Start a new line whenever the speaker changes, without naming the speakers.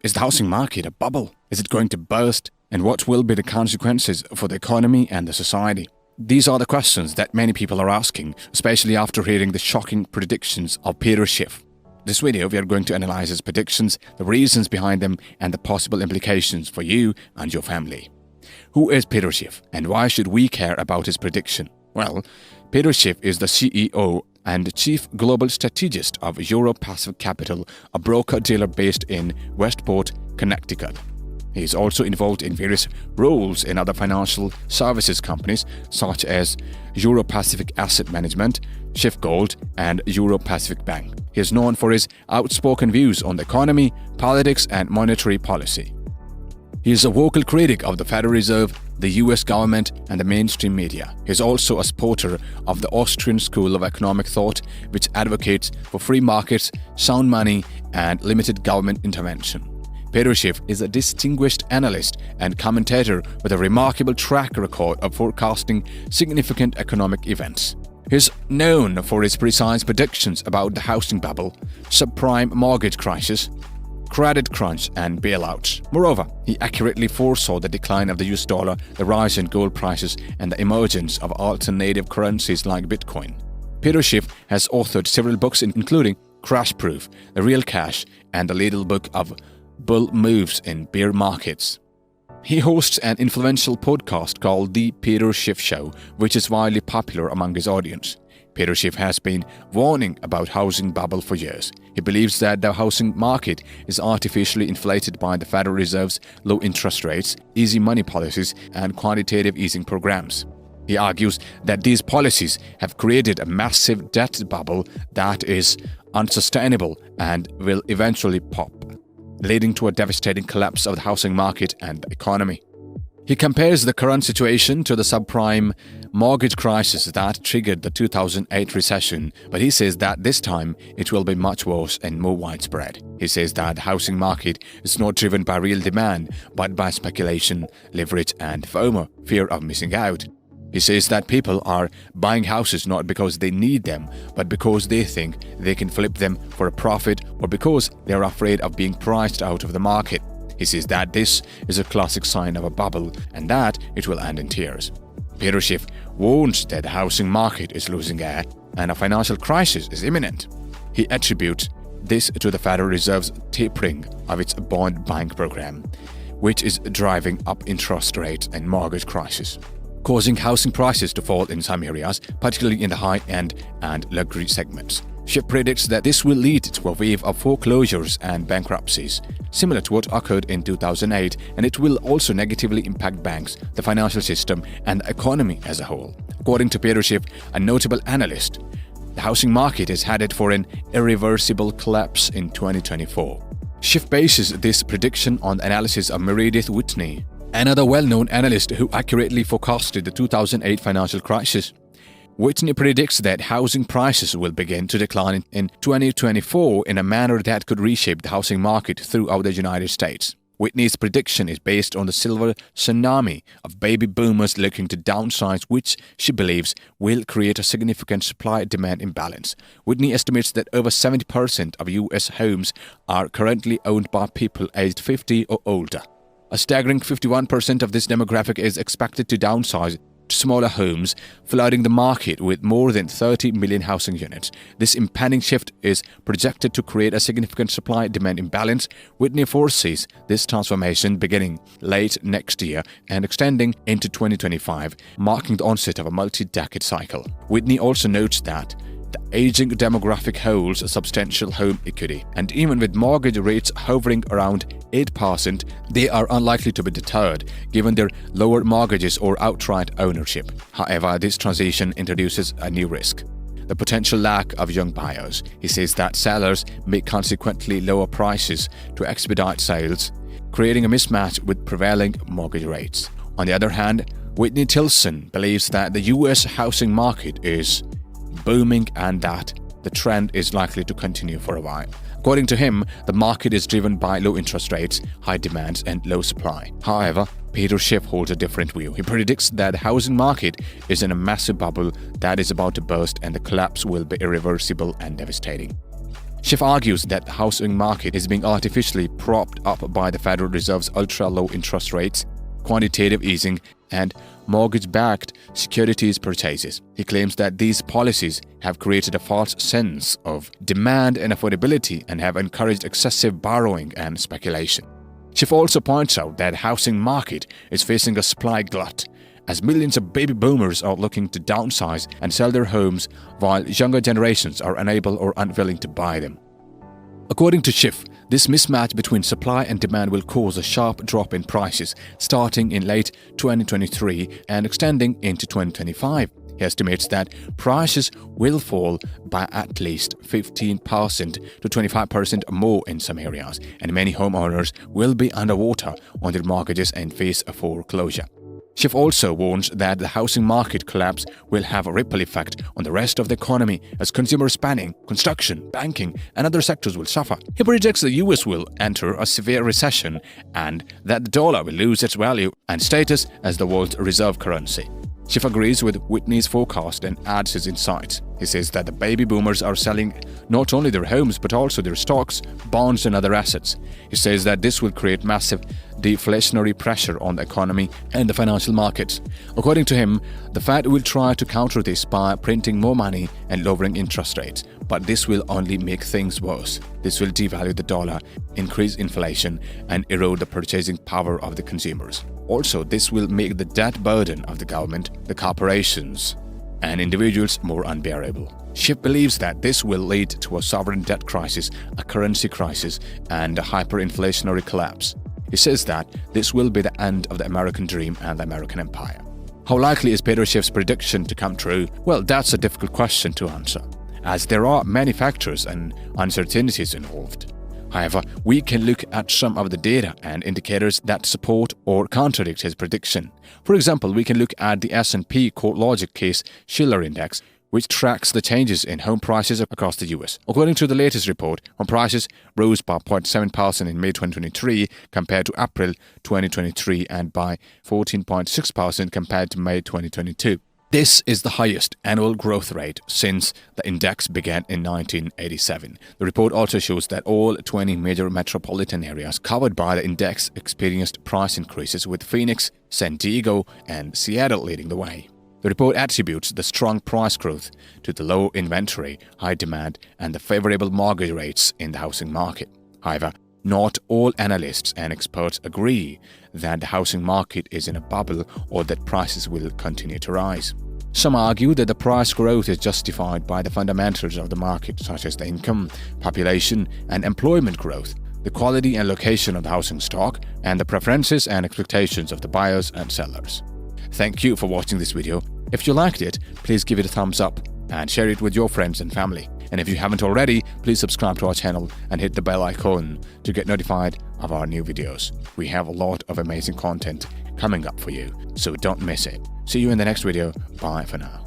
Is the housing market a bubble? Is it going to burst? And what will be the consequences for the economy and the society? These are the questions that many people are asking, especially after hearing the shocking predictions of Peter Schiff. In this video, we are going to analyze his predictions, the reasons behind them, and the possible implications for you and your family. Who is Peter Schiff, and why should we care about his prediction? Well, Peter Schiff is the CEO and Chief Global Strategist of Euro-Pacific Capital, a broker-dealer based in Westport, Connecticut. He is also involved in various roles in other financial services companies such as Euro-Pacific Asset Management, Schiff Gold, and Euro-Pacific Bank. He is known for his outspoken views on the economy, politics, and monetary policy. He is a vocal critic of the Federal Reserve, the US government, and the mainstream media. He is also a supporter of the Austrian School of Economic Thought, which advocates for free markets, sound money, and limited government intervention. Peter Schiff is a distinguished analyst and commentator with a remarkable track record of forecasting significant economic events. He is known for his precise predictions about the housing bubble, subprime mortgage crisis, credit crunch, and bailouts. Moreover, he accurately foresaw the decline of the US dollar, the rise in gold prices, and the emergence of alternative currencies like Bitcoin. Peter Schiff has authored several books including Crash Proof, The Real Cash, and the Little Book of Bull Moves in Bear Markets. He hosts an influential podcast called The Peter Schiff Show, which is widely popular among his audience. Peter Schiff has been warning about housing bubble for years. He believes that the housing market is artificially inflated by the Federal Reserve's low interest rates, easy money policies, and quantitative easing programs. He argues that these policies have created a massive debt bubble that is unsustainable and will eventually pop, leading to a devastating collapse of the housing market and the economy. He compares the current situation to the subprime mortgage crisis that triggered the 2008 recession, but he says that this time it will be much worse and more widespread. He says that the housing market is not driven by real demand, but by speculation, leverage, and FOMO, fear of missing out. He says that people are buying houses not because they need them, but because they think they can flip them for a profit or because they are afraid of being priced out of the market. He says that this is a classic sign of a bubble and that it will end in tears. Peter Schiff warns that the housing market is losing air and a financial crisis is imminent. He attributes this to the Federal Reserve's tapering of its bond buying program, which is driving up interest rates and mortgage crisis, causing housing prices to fall in some areas, particularly in the high-end and luxury segments. Schiff predicts that this will lead to a wave of foreclosures and bankruptcies, similar to what occurred in 2008, and it will also negatively impact banks, the financial system, and the economy as a whole. According to Peter Schiff, a notable analyst, the housing market is headed for an irreversible collapse in 2024. Schiff bases this prediction on the analysis of Meredith Whitney, another well-known analyst who accurately forecasted the 2008 financial crisis. Whitney predicts that housing prices will begin to decline in 2024 in a manner that could reshape the housing market throughout the United States. Whitney's prediction is based on the silver tsunami of baby boomers looking to downsize, which she believes will create a significant supply-demand imbalance. Whitney estimates that over 70% of U.S. homes are currently owned by people aged 50 or older. A staggering 51% of this demographic is expected to downsize to smaller homes, flooding the market with more than 30 million housing units. This impending shift is projected to create a significant supply-demand imbalance. Whitney foresees this transformation beginning late next year and extending into 2025, marking the onset of a multi-decade cycle. Whitney also notes that the aging demographic holds a substantial home equity, and even with mortgage rates hovering around 8%, they are unlikely to be deterred given their lower mortgages or outright ownership. However, this transition introduces a new risk: the potential lack of young buyers. He says that sellers may consequently lower prices to expedite sales, creating a mismatch with prevailing mortgage rates. On the other hand, Whitney Tilson believes that the U.S. housing market is booming and that the trend is likely to continue for a while. According to him, the market is driven by low interest rates, high demands, and low supply. However, Peter Schiff holds a different view. He predicts that the housing market is in a massive bubble that is about to burst and the collapse will be irreversible and devastating. Schiff argues that the housing market is being artificially propped up by the Federal Reserve's ultra-low interest rates, quantitative easing, and mortgage-backed securities purchases. He claims that these policies have created a false sense of demand and affordability and have encouraged excessive borrowing and speculation. Schiff also points out that the housing market is facing a supply glut, as millions of baby boomers are looking to downsize and sell their homes while younger generations are unable or unwilling to buy them. According to Schiff, this mismatch between supply and demand will cause a sharp drop in prices starting in late 2023 and extending into 2025. He estimates that prices will fall by at least 15% to 25% more in some areas, and many homeowners will be underwater on their mortgages and face a foreclosure. Schiff also warns that the housing market collapse will have a ripple effect on the rest of the economy as consumer spending, construction, banking, and other sectors will suffer. He predicts the US will enter a severe recession and that the dollar will lose its value and status as the world's reserve currency. Schiff agrees with Whitney's forecast and adds his insights. He says that the baby boomers are selling not only their homes but also their stocks, bonds, and other assets. He says that this will create massive deflationary pressure on the economy and the financial markets. According to him, the Fed will try to counter this by printing more money and lowering interest rates, but this will only make things worse. This will devalue the dollar, increase inflation, and erode the purchasing power of the consumers. Also, this will make the debt burden of the government, the corporations, and individuals more unbearable. Schiff believes that this will lead to a sovereign debt crisis, a currency crisis, and a hyperinflationary collapse. He says that this will be the end of the American dream and the American empire. How likely is Peter Schiff's prediction to come true? Well, that's a difficult question to answer, as there are many factors and uncertainties involved. However, we can look at some of the data and indicators that support or contradict his prediction. For example, we can look at the S&P CoreLogic Case-Shiller Index, which tracks the changes in home prices across the US. According to the latest report, home prices rose by 0.7% in May 2023 compared to April 2023 and by 14.6% compared to May 2022. This is the highest annual growth rate since the index began in 1987. The report also shows that all 20 major metropolitan areas covered by the index experienced price increases, with Phoenix, San Diego, and Seattle leading the way. The report attributes the strong price growth to the low inventory, high demand, and the favorable mortgage rates in the housing market. However, not all analysts and experts agree that the housing market is in a bubble or that prices will continue to rise. Some argue that the price growth is justified by the fundamentals of the market, such as the income, population, and employment growth, the quality and location of the housing stock, and the preferences and expectations of the buyers and sellers. Thank you for watching this video. If you liked it, please give it a thumbs up and share it with your friends and family. And if you haven't already, please subscribe to our channel and hit the bell icon to get notified of our new videos. We have a lot of amazing content coming up for you, so don't miss it. See you in the next video. Bye for now.